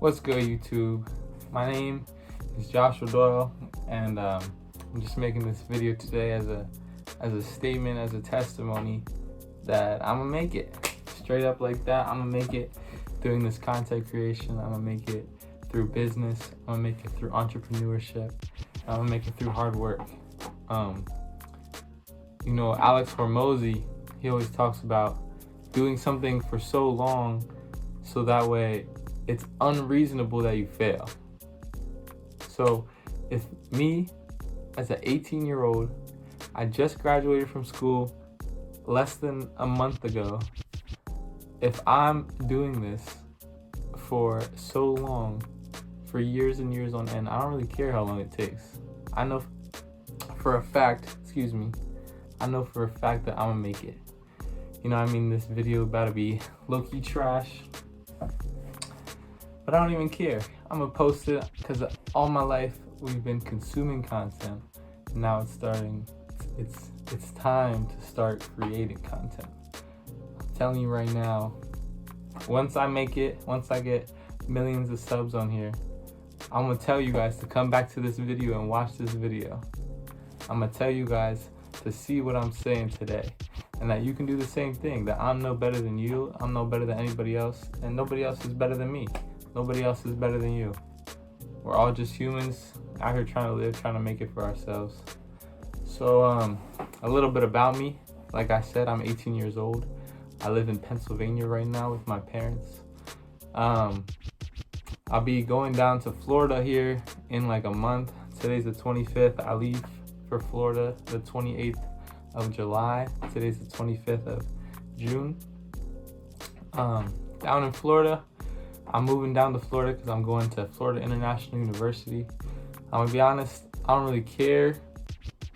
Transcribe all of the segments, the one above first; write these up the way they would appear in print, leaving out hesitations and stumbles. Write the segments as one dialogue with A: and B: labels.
A: What's good, YouTube? My name is Joshua Doyle, and I'm just making this video today as a statement, as a testimony that I'm gonna make it. Straight up like that, I'm gonna make it doing this content creation. I'm gonna make it through business. I'm gonna make it through entrepreneurship. I'm gonna make it through hard work. Alex Hormozy, he always talks about doing something for so long so that way it's unreasonable that you fail. So if me, as an 18-year-old, I just graduated from school less than a month ago, if I'm doing this for so long, for years and years on end, I don't really care how long it takes. I know for a fact that I'm gonna make it. This video about to be low-key trash, but I don't even care. I'm gonna post it because all my life we've been consuming content. Now it's time to start creating content. I'm telling you right now, once I get millions of subs on here, I'm gonna tell you guys to come back to this video and watch this video. I'm gonna tell you guys to see what I'm saying today, and that you can do the same thing, that I'm no better than you, I'm no better than anybody else, and nobody else is better than me. Nobody else is better than you. We're all just humans out here trying to live, trying to make it for ourselves. So a little bit about me. Like I said, I'm 18 years old. I live in Pennsylvania right now with my parents. I'll be going down to Florida here in like a month. Today's the 25th. I leave for Florida the 28th of July. Today's the 25th of June. Down in Florida, I'm moving down to Florida because I'm going to Florida International University. I'm gonna be honest, I don't really care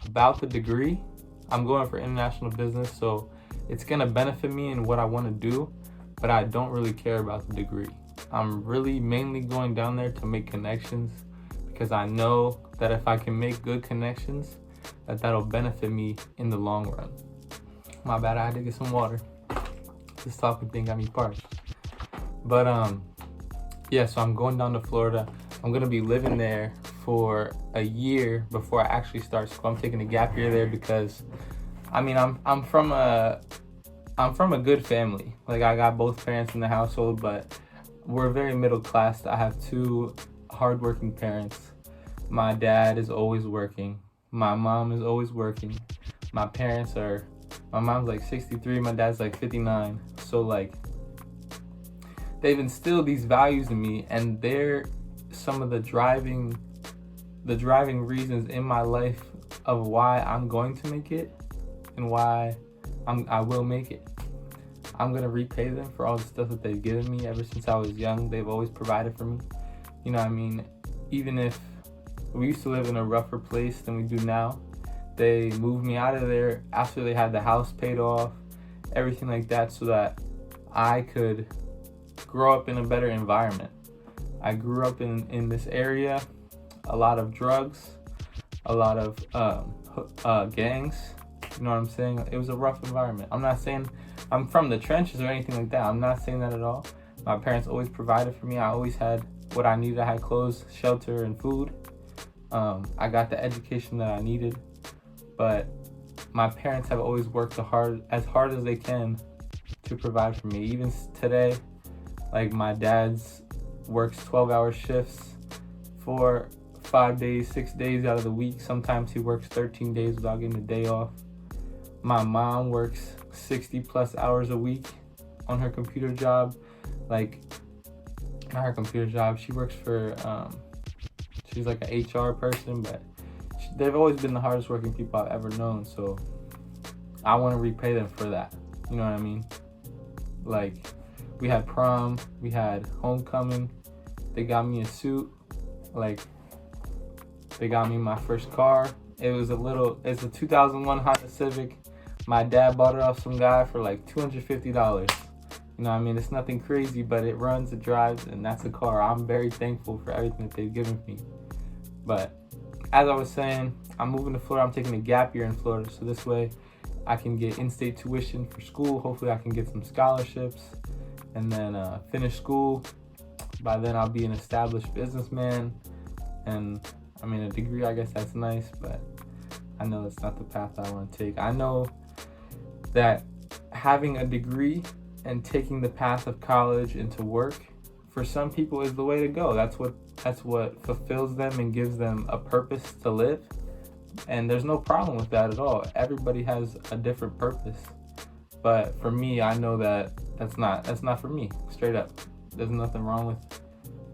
A: about the degree. I'm going for international business, so it's gonna benefit me in what I want to do, but I don't really care about the degree. I'm really mainly going down there to make connections, because I know that if I can make good connections, that'll benefit me in the long run. My bad, I had to get some water. This talking thing got me parched. But so I'm going down to Florida. I'm gonna be living there for a year before I actually start school. I'm taking a gap year there because I'm from a good family. Like, I got both parents in the household, but we're very middle class. I have two hardworking parents. My dad is always working. My mom is always working. My mom's like 63, my dad's like 59. So like, they've instilled these values in me, and they're some of the driving reasons in my life of why I'm going to make it and why I will make it. I'm gonna repay them for all the stuff that they've given me ever since I was young. They've always provided for me. Even if we used to live in a rougher place than we do now, they moved me out of there after they had the house paid off, everything like that, so that I could grow up in a better environment. I grew up in this area, a lot of drugs, a lot of gangs. You know what I'm saying? It was a rough environment. I'm not saying I'm from the trenches or anything like that. I'm not saying that at all. My parents always provided for me. I always had what I needed. I had clothes, shelter, and food. I got the education that I needed. But my parents have always worked as hard as they can to provide for me. Even today, like, my dad's works 12-hour shifts for 5 days, 6 days out of the week. Sometimes he works 13 days without getting a day off. My mom works 60 plus hours a week on her computer job. Like, not her computer job, she works for, she's like an HR person, but they've always been the hardest working people I've ever known. So I want to repay them for that. You know what I mean? Like, we had prom, we had homecoming, they got me a suit, like, they got me my first car. It's a 2001 Honda Civic. My dad bought it off some guy for like $250. It's nothing crazy, but it runs, it drives, and that's a car. I'm very thankful for everything that they've given me. But as I was saying, I'm moving to Florida. I'm taking a gap year in Florida, so this way I can get in-state tuition for school. Hopefully I can get some scholarships and then finish school. By then I'll be an established businessman. And I mean, a degree, I guess that's nice, but I know it's not the path I want to take. I know that having a degree and taking the path of college into work, for some people, is the way to go. That's what fulfills them and gives them a purpose to live. And there's no problem with that at all. Everybody has a different purpose. But for me, I know that that's not for me, straight up. There's nothing wrong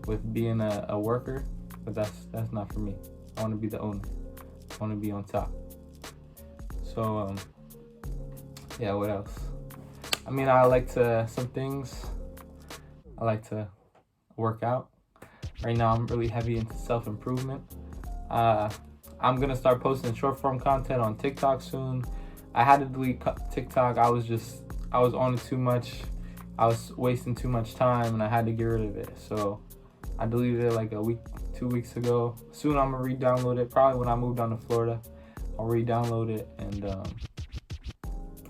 A: with being a worker, but that's not for me. I want to be the owner. I want to be on top. So, yeah, what else? I mean, I like to work out. Right now, I'm really heavy into self-improvement. I'm going to start posting short-form content on TikTok soon. I had to delete TikTok. I was on it too much. I was wasting too much time, and I had to get rid of it. So I deleted it like 2 weeks ago. Soon I'm going to re-download it. Probably when I move down to Florida, I'll re-download it and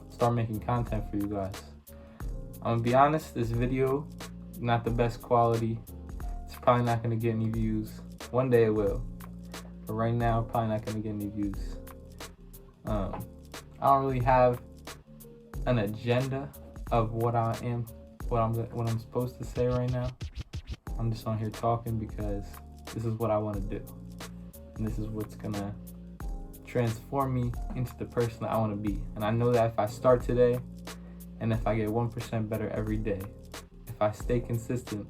A: start making content for you guys. I'm going to be honest, this video, not the best quality. It's probably not going to get any views. One day it will. But right now, probably not going to get any views. I don't really have an agenda of what I'm supposed to say right now. I'm just on here talking because this is what I want to do. And this is what's going to transform me into the person that I want to be. And I know that if I start today, and if I get 1% better every day, if I stay consistent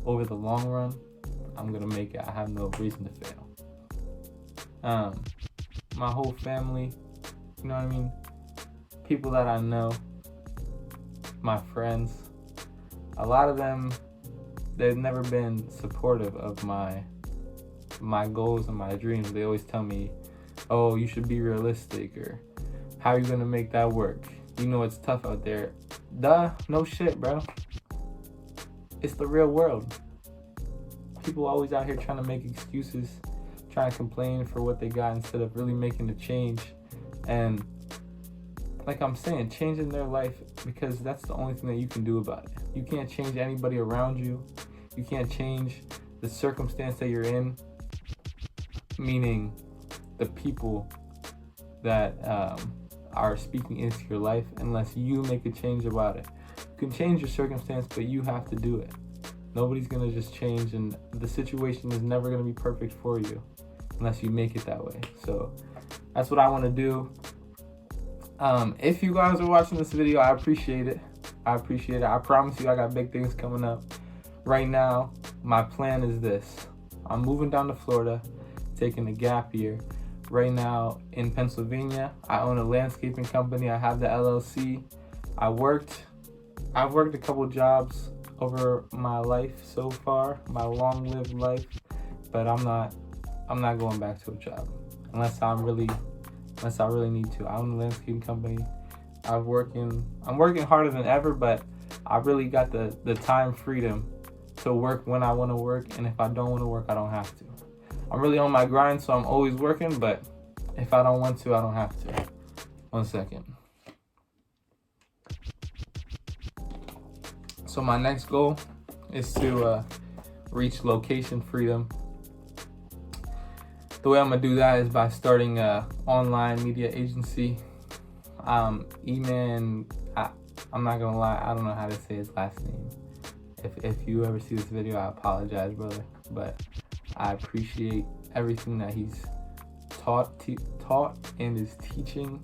A: over the long run, I'm going to make it. I have no reason to fail. My whole family, you know what I mean? People that I know, my friends, a lot of them, they've never been supportive of my goals and my dreams. They always tell me, oh, you should be realistic, or how are you going to make that work? You know it's tough out there. Duh, no shit, bro. It's the real world. People always out here trying to make excuses, trying to complain for what they got instead of really making a change. And like I'm saying, changing their life, because that's the only thing that you can do about it. You can't change anybody around you. You can't change the circumstance that you're in, meaning the people that are speaking into your life, unless you make a change about it. You can change your circumstance, but you have to do it. Nobody's going to just change, and the situation is never going to be perfect for you unless you make it that way. So that's what I want to do. If you guys are watching this video, I appreciate it. I promise you I got big things coming up. Right now, my plan is this. I'm moving down to Florida, taking a gap year. Right now in Pennsylvania, I own a landscaping company. I have the LLC. I've worked a couple jobs over my life so far, my long-lived life, but I'm not going back to a job unless I really need to. I own a landscaping company. I'm working harder than ever, but I really got the time freedom to work when I want to work, and if I don't want to work, I don't have to. I'm really on my grind, so I'm always working, but if I don't want to, I don't have to. 1 second. So my next goal is to reach location freedom. The way I'm gonna do that is by starting an online media agency. E-Man, I'm not gonna lie, I don't know how to say his last name. If you ever see this video, I apologize, brother. But I appreciate everything that he's taught and is teaching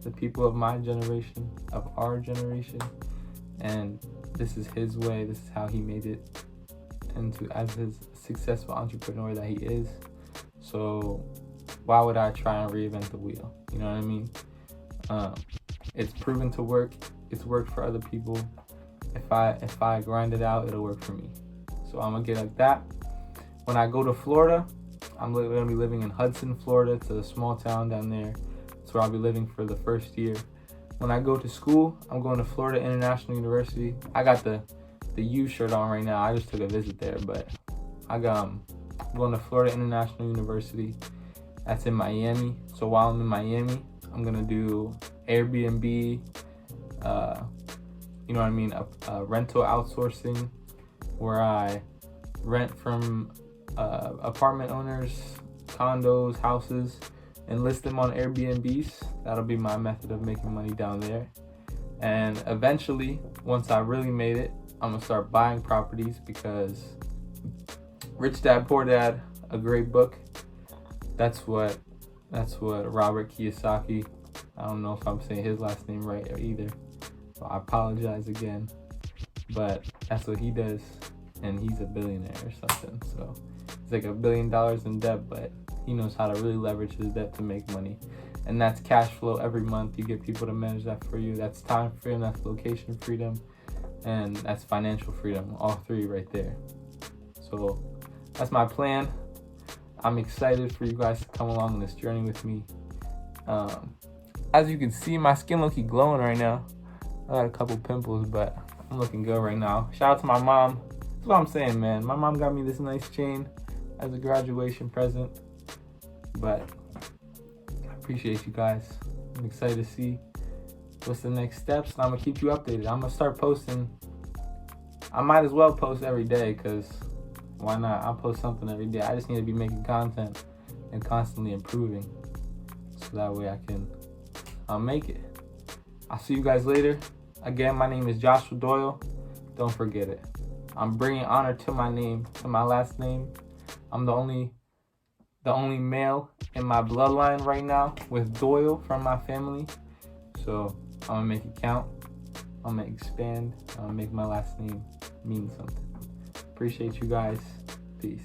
A: the people of my generation, of our generation. And this is his way. This is how he made it into as his successful entrepreneur that he is. So why would I try and reinvent the wheel? You know what I mean? It's proven to work. It's worked for other people. If I grind it out, it'll work for me. So I'm gonna get like that. When I go to Florida, I'm gonna be living in Hudson, Florida. It's a small town down there. That's where I'll be living for the first year. When I go to school, I'm going to Florida International University. I got the U shirt on right now. I just took a visit there, but I'm going to Florida International University. That's in Miami. So while I'm in Miami, I'm gonna do Airbnb, you know what I mean, rental outsourcing, where I rent from apartment owners, condos, houses, and list them on Airbnbs. That'll be my method of making money down there. And eventually, once I really made it, I'm gonna start buying properties, because Rich Dad Poor Dad, a great book. That's what Robert Kiyosaki, I don't know if I'm saying his last name right either, so I apologize again, but that's what he does, and he's a billionaire or something. So he's like $1 billion in debt, but he knows how to really leverage his debt to make money. And that's cash flow every month. You get people to manage that for you. That's time freedom, that's location freedom, and that's financial freedom. All three right there. So that's my plan. I'm excited for you guys to come along on this journey with me. As you can see, my skin looking glowing right now. I got a couple pimples, but I'm looking good right now. Shout out to my mom. That's what I'm saying, man. My mom got me this nice chain as a graduation present. But I appreciate you guys. I'm excited to see what's the next steps. And I'm going to keep you updated. I'm going to start posting. I might as well post every day, because why not? I'll post something every day. I just need to be making content and constantly improving, so that way I can make it. I'll see you guys later. Again, my name is Joshua Doyle. Don't forget it. I'm bringing honor to my name, to my last name. I'm the only male in my bloodline right now with Doyle from my family. So I'm gonna make it count. I'm gonna expand. I'm gonna make my last name mean something. Appreciate you guys. Peace.